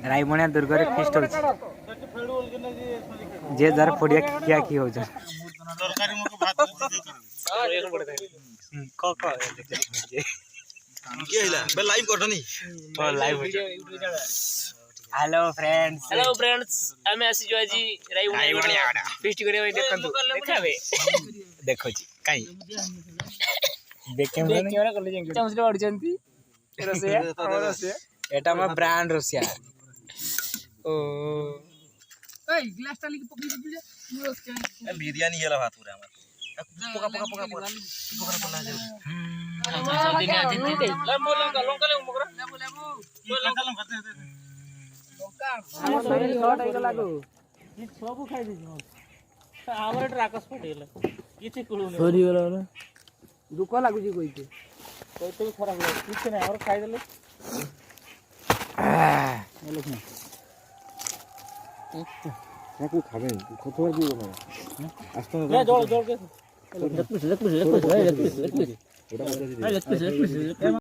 रायमणिया दुर्ग रे फिस्ट होछ जे जर फोडिया क्या की हो जा तरकारी मको भात एक बड़े क के हिला बे लाइव करनी ओ लाइव हेलो फ्रेंड्स आमे आसी जो जी रायमणिया फिस्ट करे देखंतु देखाबे देखो जी काई देख कैमरा कर ले जेंगे चमचले पड़चंती रसिया एटा में brand Russia O a glass टाली के पकड़ी दे बिरयानी हेला भात पूरा हमर पोका पला जा जल्दी नहीं आते लेमो लंका ले मगरा लेमो लंका करते लंका हमर शरीर शॉर्ट आइ लागो ई सब खाइ दी हमर ट्राकस पड़ेला किछि कुळू नै सरी वाला ना दुख लागु जी कहिते कहिते खराब लाग किछि नै और खाइ देले को खाबे खतवा दियो ना आस्ते ले जोड़ के लेग पीस